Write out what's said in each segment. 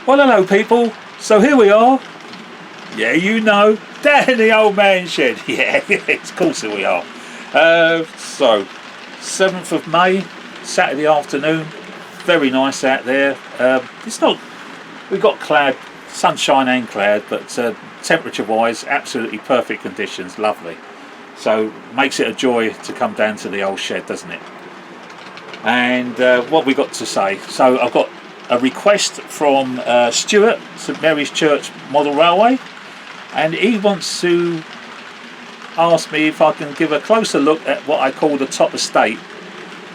Well, hello people. So here we are. Yeah, you know, down in the old man shed. Yeah, of course here we are. So, 7th of May, Saturday afternoon. Very nice out there. It's not, we've got cloud, sunshine and cloud, but temperature-wise, absolutely perfect conditions. Lovely. So, makes it a joy to come down to the old shed, doesn't it? And what we got to say. So, I've got a request from Stuart, St Mary's Church Model Railway, and he wants to ask me if I can give a closer look at what I call the top estate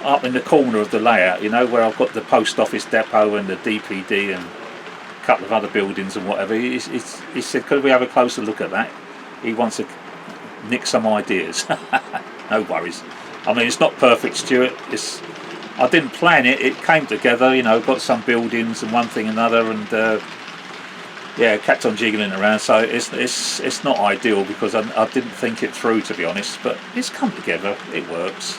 up in the corner of the layout, you know, where I've got the post office depot and the DPD and a couple of other buildings and whatever. He said, could we have a closer look at that? He wants to nick some ideas. No worries. I mean, it's not perfect, Stuart. I didn't plan it, it came together, you know, got some buildings and one thing and another, and yeah, kept on jiggling around, so it's not ideal because I didn't think it through, to be honest, but it's come together, it works.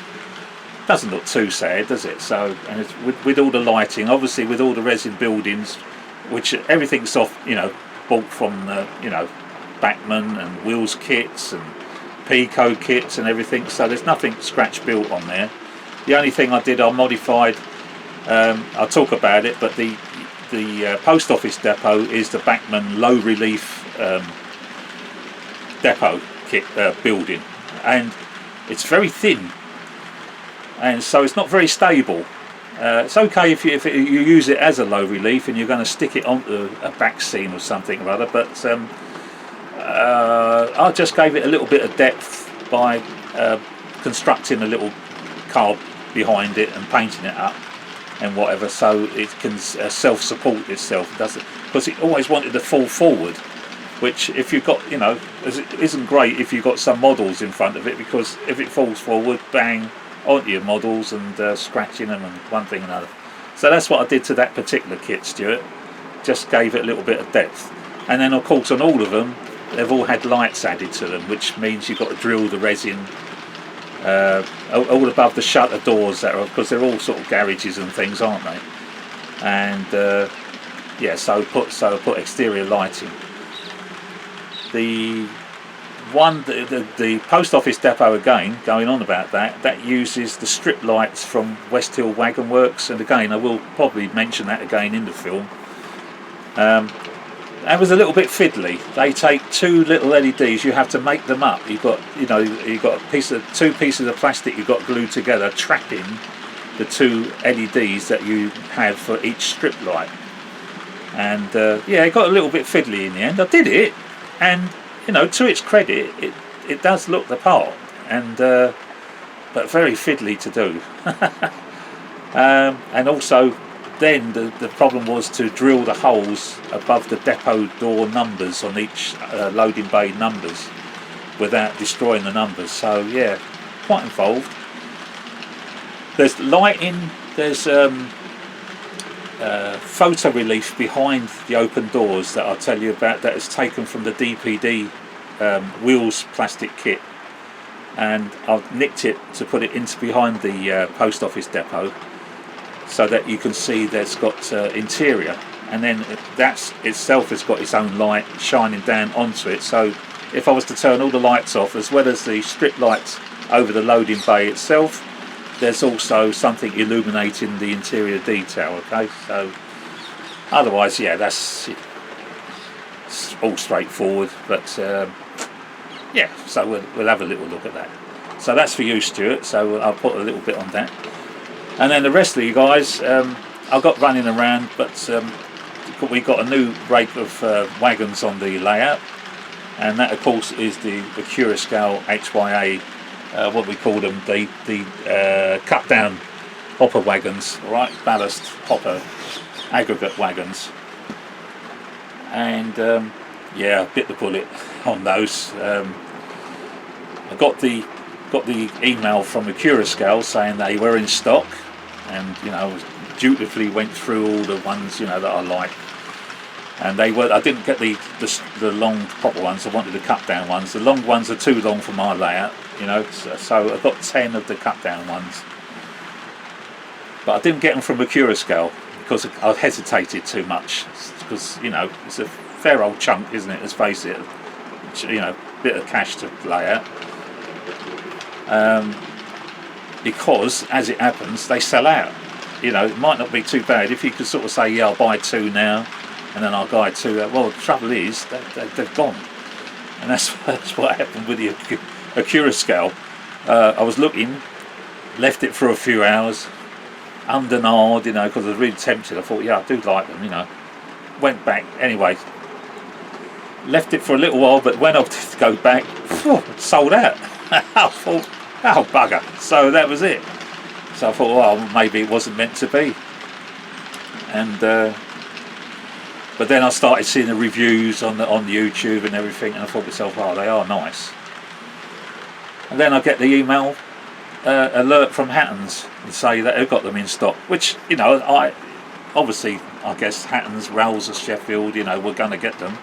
Doesn't look too sad, does it? So, and it's with all the lighting, obviously with all the resin buildings, which everything's off, you know, bought from, you know, Bachmann and Wills kits and Pico kits and everything, so there's nothing scratch built on there. The only thing I did, I modified, I'll talk about it, but the post office depot is the Bachmann low relief depot kit building, and it's very thin, and so it's not very stable. It's okay if you use it as a low relief and you're going to stick it onto a back seam or something or other, but I just gave it a little bit of depth by constructing a little carb behind it and painting it up and whatever, so it can self-support itself, doesn't, because it always wanted to fall forward, which if you've got, you know, it isn't great if you've got some models in front of it, because if it falls forward, bang onto your models and scratching them and one thing and another. So that's what I did to that particular kit, Stuart. Just gave it a little bit of depth, and then of course on all of them they've all had lights added to them, which means you've got to drill the resin all above the shutter doors, that are, because they're all sort of garages and things, aren't they? And yeah, so I put exterior lighting. The post office depot, again, going on about that uses the strip lights from West Hill Wagon Works, and again I will probably mention that again in the film. That was a little bit fiddly. They take two little LEDs, you have to make them up. You've got two pieces of plastic you've got glued together, trapping the two LEDs that you have for each strip light. And yeah, it got a little bit fiddly in the end. I did it, and you know, to its credit, it does look the part, and but very fiddly to do. And also, then the problem was to drill the holes above the depot door numbers on each loading bay numbers without destroying the numbers. So yeah, quite involved. There's lighting, there's photo relief behind the open doors that I'll tell you about, that is taken from the DPD Wheels plastic kit, and I've nicked it to put it into behind the post office depot, so that you can see that's got interior, and then that itself has got its own light shining down onto it. So if I was to turn all the lights off, as well as the strip lights over the loading bay itself, there's also something illuminating the interior detail. Okay, so otherwise, yeah, that's it's all straightforward, but yeah, so we'll have a little look at that. So that's for you, Stuart, so I'll put a little bit on that. And then the rest of you guys, I've got running around, but we've got a new rake of wagons on the layout, and that of course is the Curascal HYA, what we call them, the cut down hopper wagons, right, ballast hopper aggregate wagons. And yeah, I bit the bullet on those. I got the email from the Curascal saying they were in stock, and you know, dutifully went through all the ones, you know, that I like, and they were. I didn't get the long proper ones. I wanted the cut down ones. The long ones are too long for my layout, you know, so I got 10 of the cut down ones, but I didn't get them from the Curascal because I hesitated too much. because it's a fair old chunk, isn't it? Let's face it, bit of cash to lay out. Because as it happens, they sell out. It might not be too bad if you could sort of say, yeah, I'll buy 2 now, and then I'll buy 2. Well, the trouble is they've gone, and that's what happened with the Accurascale. I was looking, left it for a few hours, undenied, because I was really tempted. I thought, yeah, I do like them, Went back anyway. Left it for a little while, but when I did go back, sold out. I thought, oh bugger. So that was it. So I thought, well, maybe it wasn't meant to be. And but then I started seeing the reviews on YouTube and everything, and I thought to myself, oh, they are nice. And then I get the email alert from Hattons and say that they've got them in stock, which I guess Hattons, Rowells, Sheffield, we're going to get them.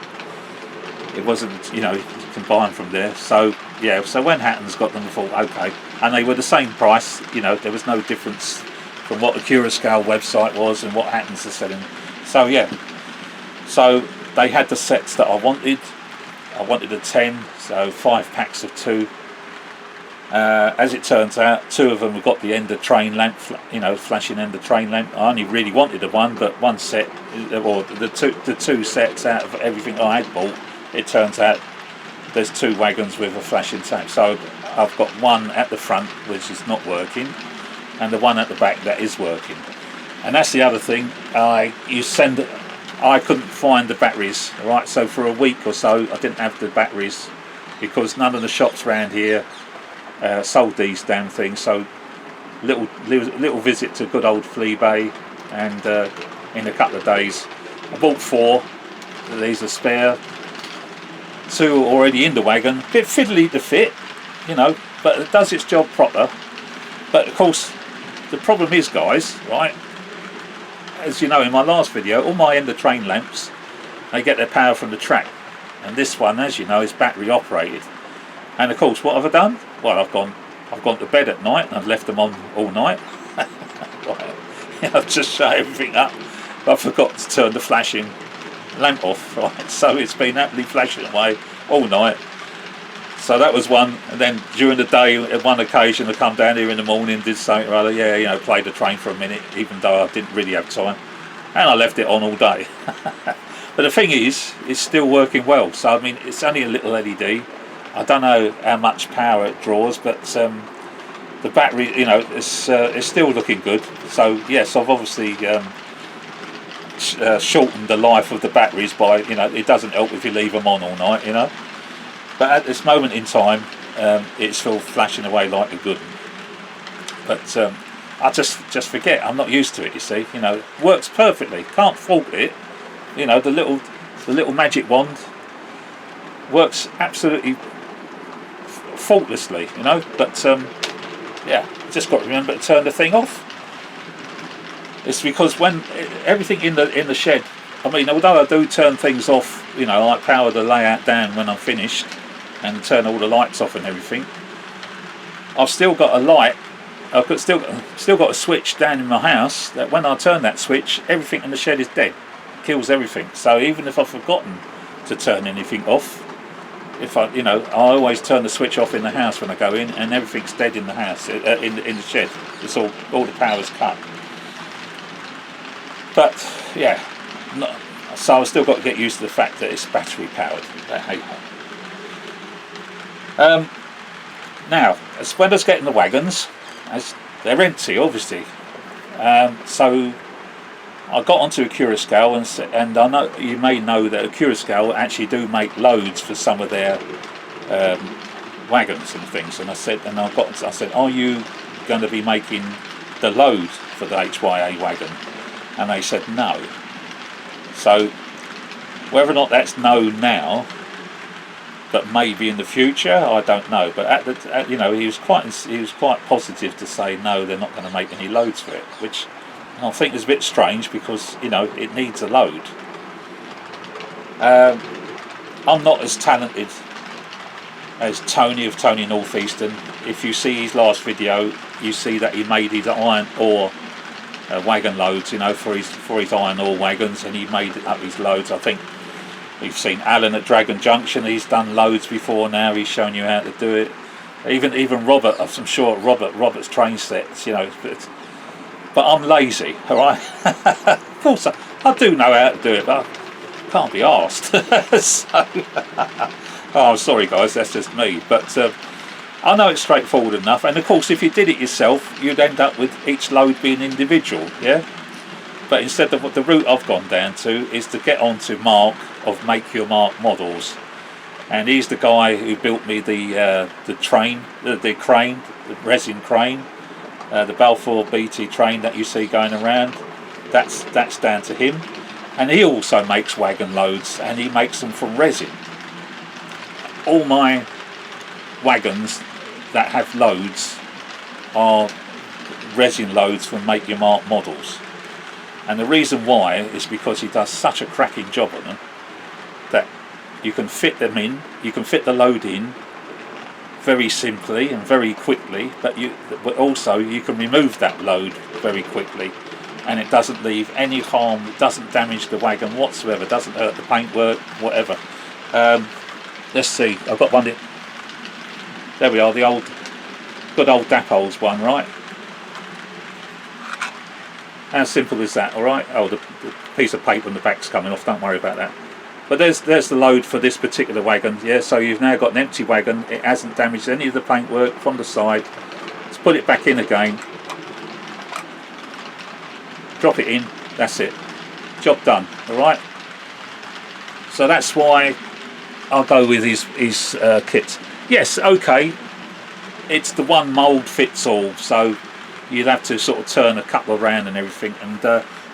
It wasn't, you can buy them from there. So yeah, so when Hattons got them, I thought, okay, and they were the same price. There was no difference from what the Accurascale website was and what Hattons are selling. So yeah, so they had the sets that I wanted. I wanted a 10, so 5 packs of 2. As it turns out, 2 of them have got the end of train lamp, flashing end of train lamp. I only really wanted one, but one set, or the two sets out of everything I had bought, it turns out there's 2 wagons with a flashing tape. So I've got one at the front which is not working, and the one at the back that is working. And that's the other thing. I couldn't find the batteries. Right, so for a week or so I didn't have the batteries because none of the shops around here sold these damn things. So little visit to good old Fleabay, and in a couple of days I bought 4. These are spare. 2 already in the wagon. Bit fiddly to fit, but it does its job proper. But of course, the problem is, guys, right? As you know, in my last video, all my end of train lamps, they get their power from the track, and this one, as you know, is battery operated. And of course, what have I done? Well, I've gone to bed at night and I've left them on all night. I've just shut everything up. I forgot to turn the flashing lamp off, right? So it's been happily flashing away all night. So that was one. And then during the day, at one occasion, I come down here in the morning, did something or other, played the train for a minute, even though I didn't really have time, and I left it on all day. But the thing is, it's still working well. So I mean, it's only a little LED. I don't know how much power it draws, but the battery, it's still looking good. So yes, I've obviously shortened the life of the batteries by, it doesn't help if you leave them on all night, But at this moment in time, it's still flashing away like a good one. But I just forget. I'm not used to it. You see, works perfectly. Can't fault it. The little magic wand works absolutely faultlessly. But yeah, just got to remember to turn the thing off. It's because when everything in the shed, I mean, although I do turn things off, like power the layout down when I'm finished and turn all the lights off and everything, I've still got a light. I've still got a switch down in my house that when I turn that switch, everything in the shed is dead, kills everything. So even if I've forgotten to turn anything off, I always turn the switch off in the house when I go in, and everything's dead in the house, in the shed. It's all the power's cut. But yeah, so I've still got to get used to the fact that it's battery powered. Hey. Now, as well as getting the wagons, as they're empty, obviously. So I got onto Accurascale, and I know you may know that Accurascale actually do make loads for some of their wagons and things. And I said, are you going to be making the load for the HYA wagon? And they said no. So whether or not that's no now, but maybe in the future, I don't know. But he was quite positive to say no, they're not going to make any loads for it, which I think is a bit strange because it needs a load. I'm not as talented as Tony of Tony Northeastern. If you see his last video, you see that he made his iron ore wagon loads, you know, for his iron ore wagons, and he made up his loads. I think we've seen Alan at Dragon Junction. He's done loads before now. He's shown you how to do it. Even Robert, I'm sure Robert's train sets, you know. But I'm lazy, all right. Of course, I do know how to do it, but I can't be asked. So, oh, I'm sorry, guys. That's just me. But I know it's straightforward enough. And of course, if you did it yourself, you'd end up with each load being individual, yeah. But instead of what the route I've gone down to is to get on to Mark of Make Your Mark Models, and he's the guy who built me the crane, the resin crane, the Balfour BT train that you see going around. That's down to him, and he also makes wagon loads, and he makes them from resin. All my wagons that have loads are resin loads from Make Your Mark Models. And the reason why is because he does such a cracking job on them that you can fit them in, you can fit the load in very simply and very quickly, but also you can remove that load very quickly, and it doesn't leave any harm, it doesn't damage the wagon whatsoever, doesn't hurt the paintwork, whatever. Let's see, I've got one here. There we are, the good old Dappold's one, right? How simple is that, alright? Oh, the piece of paper on the back's coming off, don't worry about that. But there's the load for this particular wagon, yeah, so you've now got an empty wagon, it hasn't damaged any of the paintwork from the side. Let's put it back in again. Drop it in, that's it. Job done, alright? So that's why I'll go with his kit. Yes, okay, it's the one mould fits all, so you'd have to sort of turn a couple around and everything. And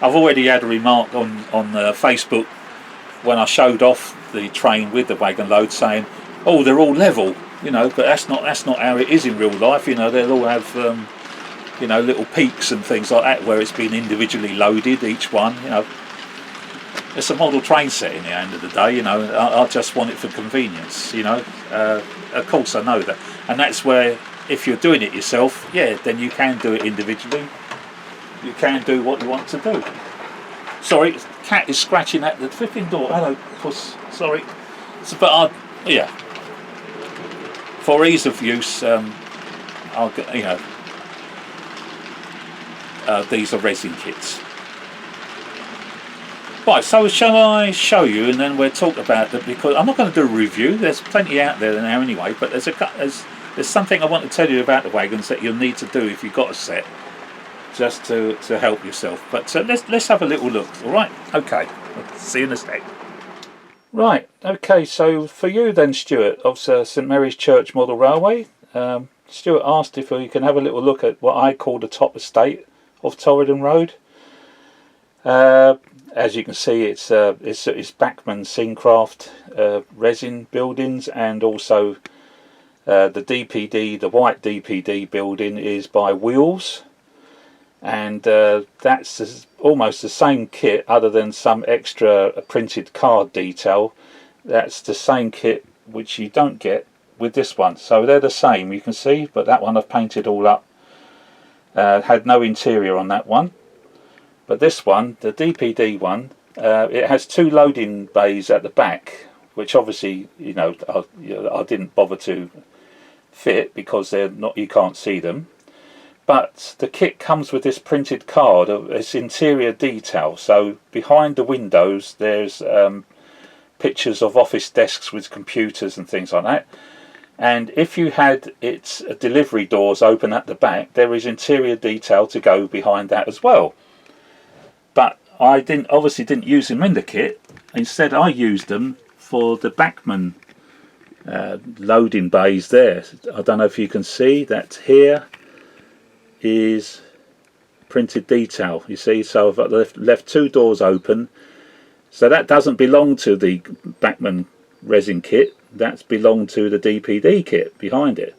I've already had a remark on Facebook when I showed off the train with the wagon load, saying, "Oh, they're all level," you know. But that's not how it is in real life. You know, they'll all have you know, little peaks and things like that where it's been individually loaded, each one. You know, it's a model train set in the end of the day. You know, I just want it for convenience. You know, of course I know that, and that's where, if you're doing it yourself, yeah, then you can do it individually. You can do what you want to do. Sorry, the cat is scratching at the flipping door. Hello, puss. Sorry. So, but yeah, for ease of use, I'll get, you know, these are resin kits. Right, so shall I show you, and then we'll talk about it, because I'm not going to do a review. There's plenty out there now anyway, but there's something I want to tell you about the wagons that you'll need to do if you've got a set, just to help yourself. But let's have a little look. All right, okay. See you in a sec. Right, okay. So for you then, Stuart, of St Mary's Church Model Railway, Stuart asked if we can have a little look at what I call the top estate of Torridon Road. As you can see, it's Bachmann Sincraft resin buildings, and also the DPD, the white DPD building, is by Wheels, and that's almost the same kit, other than some extra printed card detail. That's the same kit which you don't get with this one, so they're the same, you can see, but that one I've painted all up. Had no interior on that one. But this one, the DPD one, it has two loading bays at the back, which obviously, you know, I didn't bother to fit because they're not, you can't see them. But the kit comes with this printed card of its interior detail. So behind the windows, there's pictures of office desks with computers and things like that. And if you had its delivery doors open at the back, there is interior detail to go behind that as well. But I obviously didn't use them in the kit. Instead, I used them for the Bachmann loading bays there. I don't know if you can see that here is printed detail, you see. So I've left two doors open. So that doesn't belong to the Bachmann resin kit. That's belonged to the DPD kit behind it.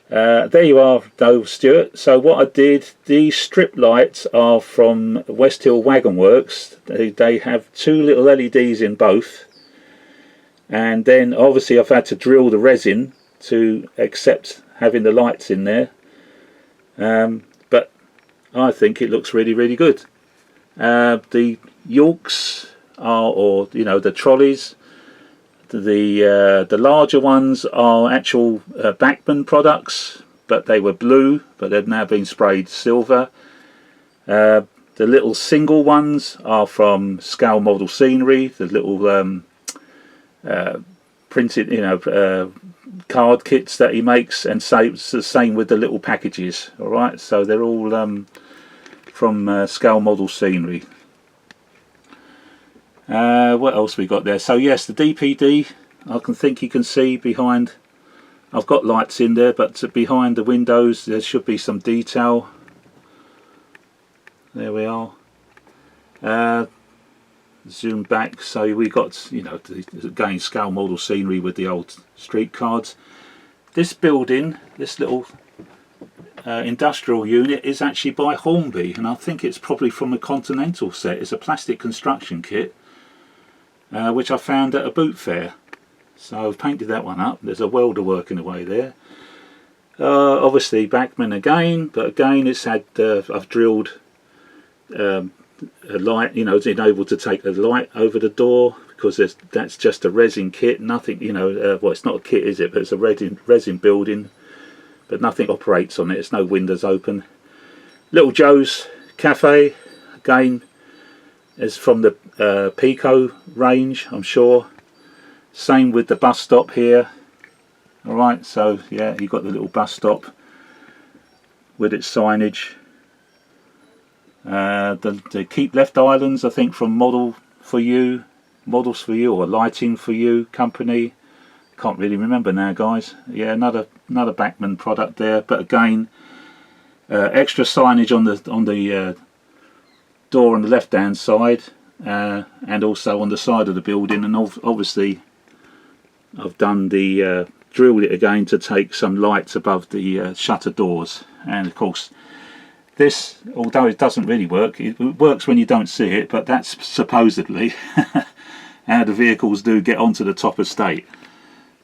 There you are though, Stuart. So what I did, these strip lights are from West Hill Wagon Works. They have two little LEDs in both, and then obviously I've had to drill the resin to accept having the lights in there, but I think it looks really, really good. The Yorks are, or you know, the trolleys. The larger ones are actual Bachmann products, but they were blue, but they've now been sprayed silver. The little single ones are from Scale Model Scenery. The little printed, you know, card kits that he makes, and so it's the same with the little packages. All right, so they're all from Scale Model Scenery. What else we got there? So yes, the DPD, I can think you can see behind. I've got lights in there, but behind the windows there should be some detail. There we are. Zoom back, so we got, you know, again Scale Model Scenery with the old street cards. This building, this little industrial unit, is actually by Hornby, and I think it's probably from a Continental set. It's a plastic construction kit, which I found at a boot fair. So I've painted that one up. There's a welder working away there. Obviously Bachmann again, but again it's had, I've drilled a light, you know, it's able to take the light over the door, because that's just a resin kit, nothing, you know, well, it's not a kit, is it, but it's a resin building, but nothing operates on it. It's no windows open. Little Joe's Cafe, again, is from the Pico range, I'm sure. Same with the bus stop here. Alright, so yeah, you've got the little bus stop with its signage. The Keep Left Islands, I think, from Models for You, or Lighting for You company. Can't really remember now, guys. Yeah, another Bachmann product there, but again, extra signage on the door on the left hand side, and also on the side of the building, and obviously I've done the drilled it again to take some lights above the shutter doors. And of course this, although it doesn't really work, it works when you don't see it, but that's supposedly how the vehicles do get onto the top estate.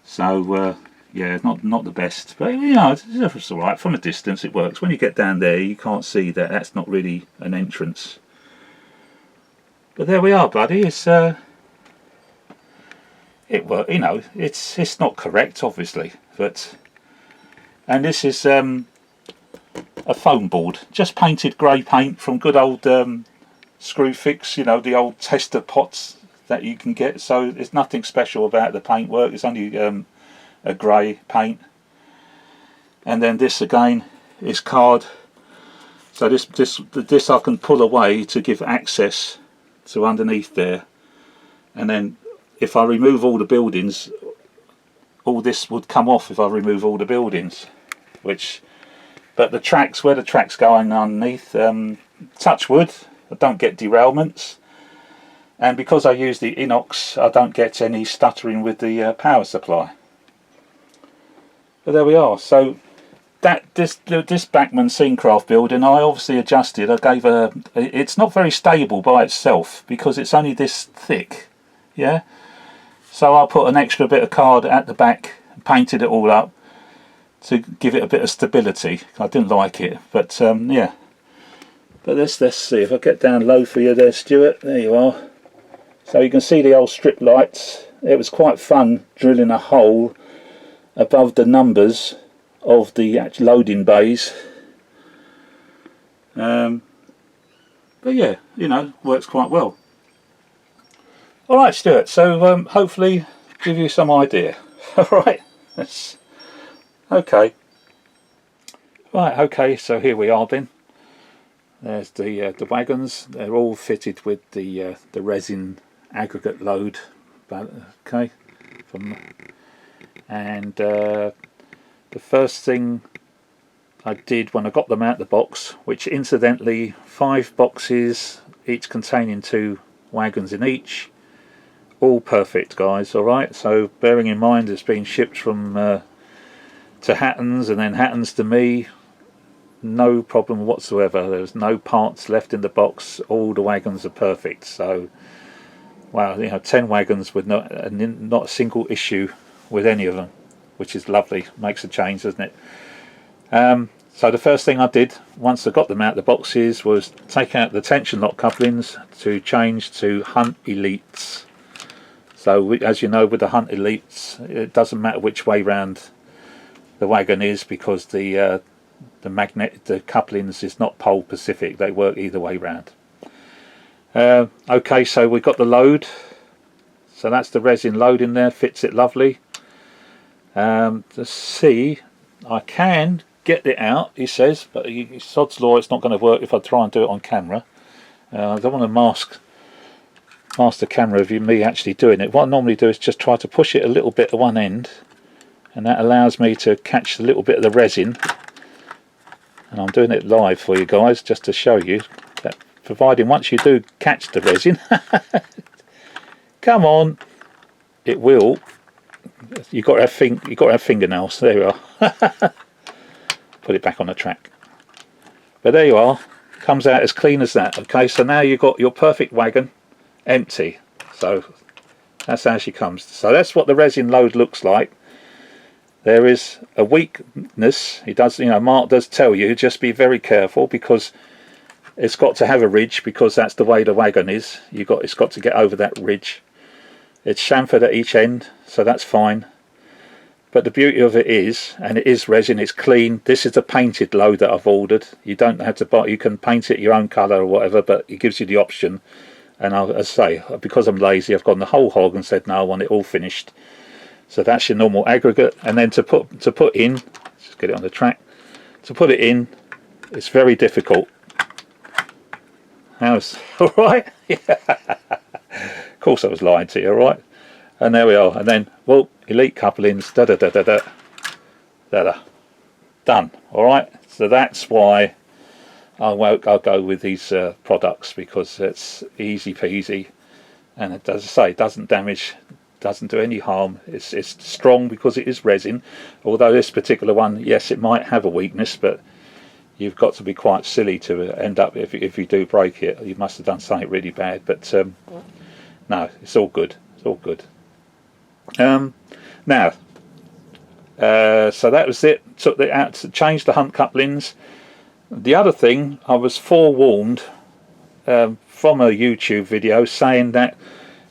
So yeah, not the best, but you know, it's alright. From a distance it works. When you get down there you can't see that that's not really an entrance. But there we are, buddy. It's you know, it's not correct, obviously, but, and this is a foam board, just painted grey paint from good old Screwfix, you know, the old tester pots that you can get. So there's nothing special about the paintwork. It's only a grey paint. And then this again is card. So this I can pull away to give access to underneath there, and then if I remove all the buildings, all this would come off if I remove all the buildings. But the tracks, where the tracks going underneath, touch wood, I don't get derailments, and because I use the inox, I don't get any stuttering with the power supply. But there we are. So this Bachmann Scenecraft building, I obviously adjusted. I gave it's not very stable by itself because it's only this thick, yeah. So I put an extra bit of card at the back, painted it all up to give it a bit of stability. I didn't like it, but yeah. But let's see if I get down low for you there, Stuart. There you are. So you can see the old strip lights. It was quite fun drilling a hole above the numbers of the actual loading bays. But yeah, you know, works quite well. Alright, Stuart, so hopefully give you some idea. Alright, okay. Right, okay, so here we are then. There's the wagons. They're all fitted with the resin aggregate load. Okay, and the first thing I did when I got them out the box, which incidentally 5 boxes, each containing 2 wagons in each. All perfect, guys. Alright, so bearing in mind it's been shipped from to Hattons and then Hattons to me, no problem whatsoever. There's no parts left in the box. All the wagons are perfect. So wow, you know, 10 wagons with not a single issue with any of them, which is lovely. Makes a change, doesn't it? So the first thing I did once I got them out of the boxes was take out the tension lock couplings to change to Hunt Elites. So as you know, with the Hunt Elites, it doesn't matter which way round the wagon is, because the couplings is not pole specific, they work either way round. Okay, so we've got the load, so that's the resin load in there, fits it lovely. To see, I can get it out, he says, but sod's law, it's not going to work if I try and do it on camera. I don't want to mask the camera of me actually doing it. What I normally do is just try to push it a little bit at one end, and that allows me to catch a little bit of the resin. And I'm doing it live for you guys just to show you that, providing once you do catch the resin, come on, it will. You've got to have fingernails. There you are. Put it back on the track. But there you are. Comes out as clean as that. Okay, so now you've got your perfect wagon empty. So that's how she comes. So that's what the resin load looks like. There is a weakness. He does, Mark does tell you, just be very careful, because it's got to have a ridge, because that's the way the wagon is. It's got to get over that ridge. It's chamfered at each end, so that's fine. But the beauty of it is, and it is resin, it's clean. This is the painted load that I've ordered. You don't have to buy, you can paint it your own colour or whatever, but it gives you the option. And as I say, because I'm lazy, I've gone the whole hog and said no, I want it all finished. So that's your normal aggregate. And then to put in, just get it on the track. To put it in, it's very difficult. How's all right? Yeah. Of course I was lying to you, all right? And there we are. And then, well, elite couplings, done. All right. So that's why I'll go with these products, because it's easy peasy, and it does say it doesn't damage, doesn't do any harm. It's strong because it is resin. Although this particular one, yes, it might have a weakness, but you've got to be quite silly to end up, if you do break it, you must have done something really bad. But no, it's all good. It's all good. Now, so that was it. Took it out to change the Hunt couplings. The other thing, I was forewarned from a YouTube video saying that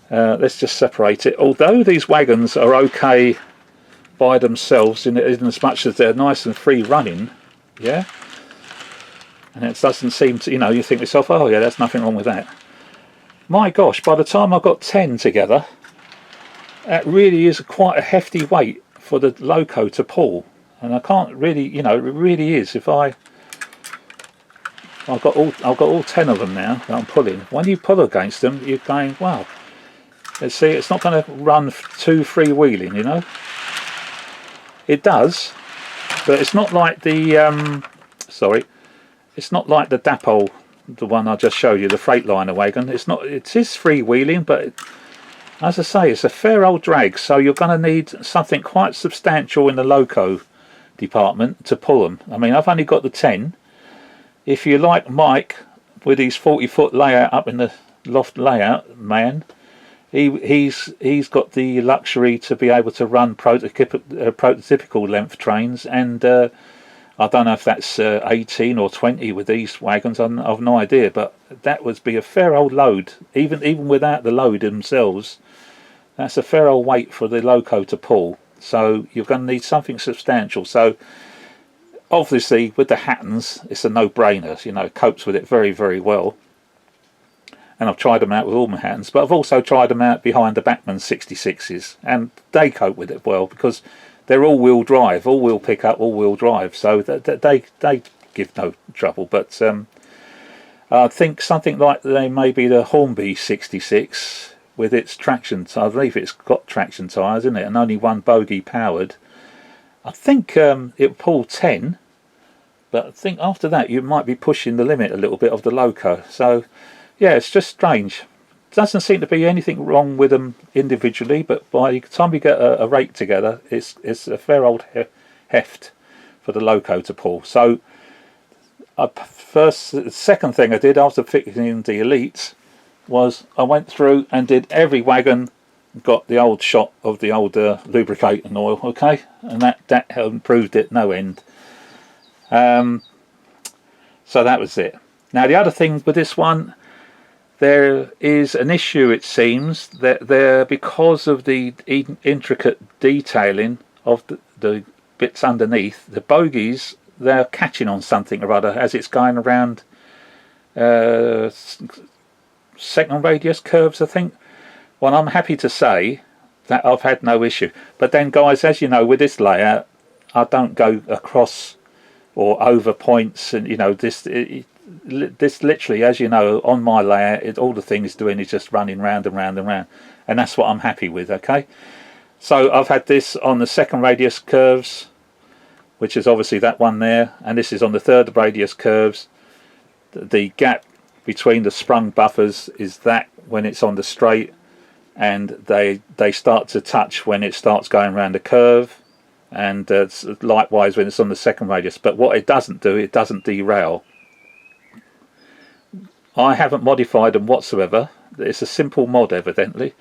let's just separate it. Although these wagons are okay by themselves, in as much as they're nice and free running, yeah, and it doesn't seem to, you think to yourself, oh yeah, there's nothing wrong with that. My gosh, by the time I got 10 together, that really is quite a hefty weight for the loco to pull, and I can't really, it really is. If I've got all 10 of them now that I'm pulling. When you pull against them, you're going, wow. Let's see, it's not going to run too freewheeling, It does, but it's not like the it's not like the Dapol, the one I just showed you, the Freightliner wagon. It's not. It is freewheeling, but as I say, it's a fair old drag. So you're going to need something quite substantial in the loco department to pull them. I mean, I've only got the 10. If you like Mike with his 40-foot layout up in the loft layout, man, he's got the luxury to be able to run prototypical length trains, and I don't know if that's 18 or 20 with these wagons. I've no idea, but that would be a fair old load, even without the load themselves. That's a fair old weight for the loco to pull. So you're going to need something substantial. So obviously with the Hattons, it's a no-brainer. It copes with it very, very well. And I've tried them out with all my Hattons, but I've also tried them out behind the Bachmann 66s, and they cope with it well because they're all-wheel drive, all-wheel pickup, all-wheel drive, so they give no trouble. But I think something like maybe the Hornby 66 with its traction, I believe it's got traction tyres in it, and only one bogie powered. I think it'll pull 10, but I think after that you might be pushing the limit a little bit of the loco. So yeah, it's just strange. Doesn't seem to be anything wrong with them individually, but by the time we get a rake together, it's a fair old heft for the loco to pull. So the second thing I did after fixing the Elites was I went through and did every wagon, got the old shot of the old lubricating oil, okay, and that improved it no end. So that was it. Now the other thing with this one, there is an issue, it seems, that there, because of the intricate detailing of the bits underneath, the bogies, they're catching on something or other as it's going around second radius curves, I think. Well, I'm happy to say that I've had no issue. But then, guys, as you know, with this layout, I don't go across or over points, and you know, this literally, as you know, on my layout, all the thing is doing is just running round and round and round, and that's what I'm happy with. Okay, so I've had this on the second radius curves, which is obviously that one there, and this is on the third radius curves. The gap between the sprung buffers is that when it's on the straight, and they start to touch when it starts going around the curve, and likewise when it's on the second radius. But what it doesn't do, it doesn't derail. I haven't modified them whatsoever. It's a simple mod, evidently.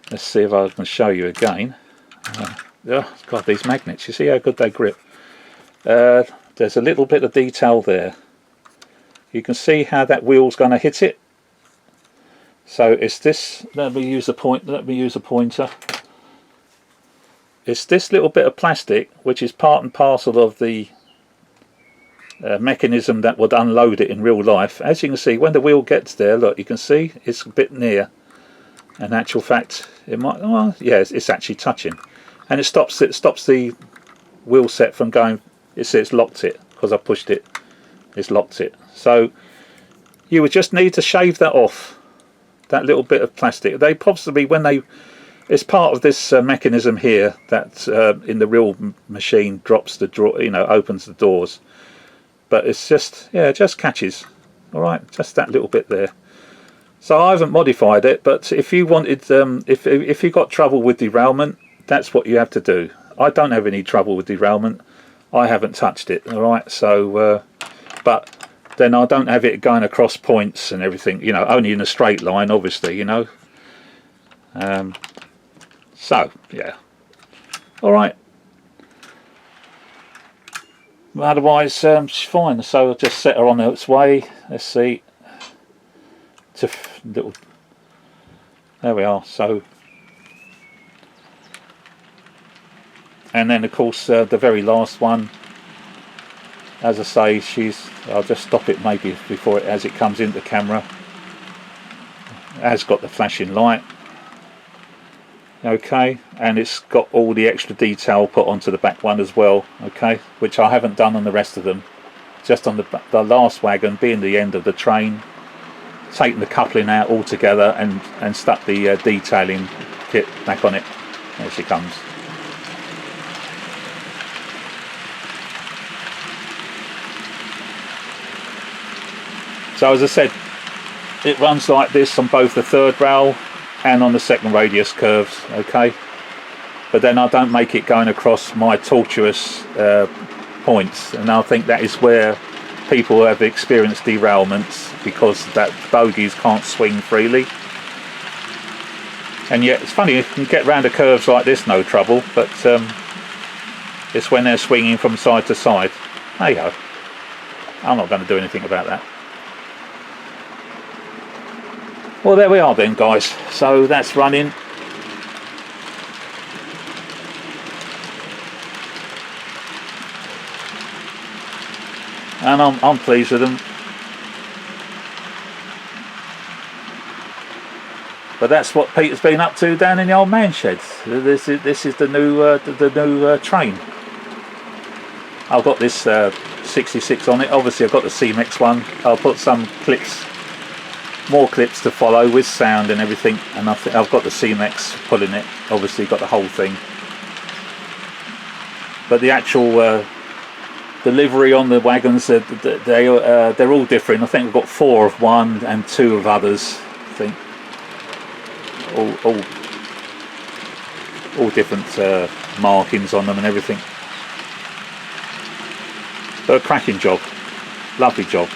Let's see if I can show you again. Oh God, these magnets, you see how good they grip. There's a little bit of detail there. You can see how that wheel's going to hit it. So it's this. Let me use a pointer. It's this little bit of plastic which is part and parcel of the mechanism that would unload it in real life. As you can see, when the wheel gets there, look, you can see it's a bit near. In actual fact, it might. Well, yeah, it's actually touching, and it stops the wheel set from going. It's locked it because I pushed it. It's locked it. So you would just need to shave that off. That little bit of plastic. They possibly, when they, it's part of this mechanism here that in the real machine drops the drawer, you know, opens the doors. But it's just, yeah, it just catches. All right, just that little bit there. So I haven't modified it, but if you wanted, if you got trouble with derailment, that's what you have to do. I don't have any trouble with derailment. I haven't touched it. All right, so but then I don't have it going across points and everything, you know, only in a straight line, obviously, you know. So yeah, all right. Otherwise, she's fine. So I'll just set her on its way. Let's see. Little. There we are. So, and then of course the very last one. As I say, I'll just stop it maybe before as it comes into camera. It has got the flashing light. Okay, and it's got all the extra detail put onto the back one as well. Okay, which I haven't done on the rest of them. Just on the last wagon, being the end of the train, taken the coupling out altogether and stuck the detailing kit back on it. There she comes. So as I said, it runs like this on both the third rail and on the second radius curves, okay? But then I don't make it going across my tortuous points, and I think that is where people have experienced derailments, because that bogies can't swing freely. And yet it's funny, you can get round the curves like this no trouble, but it's when they're swinging from side to side. Hey ho, I'm not going to do anything about that. Well, there we are then, guys. So that's running. And I'm pleased with them. But that's what Peter's been up to down in the old man sheds. This is the new train. I've got this 66 on it. Obviously I've got the C-Mex one. I'll put some clips, more clips to follow with sound and everything, and I've got the C-Mex pulling it, obviously got the whole thing. But the actual delivery on the wagons, they're all different. I think I've got 4 of one and 2 of others, I think. All different markings on them and everything. But a cracking job, lovely job.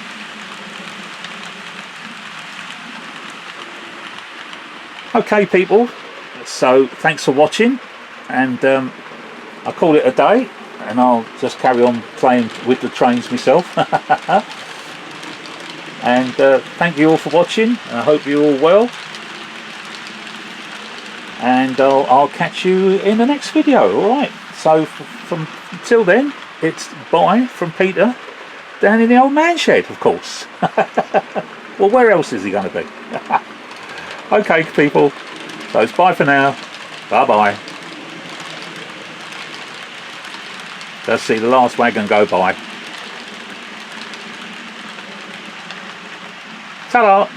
Okay people, so thanks for watching, and I'll call it a day. and I'll just carry on playing with the trains myself. And thank you all for watching. I hope you're all well, and I'll catch you in the next video. Alright, so from till then, it's bye from Peter down in the old man shed, of course. Well, where else is he going to be? Okay, people, so it's bye for now. Bye bye. Let's see the last wagon go by. Ta-da!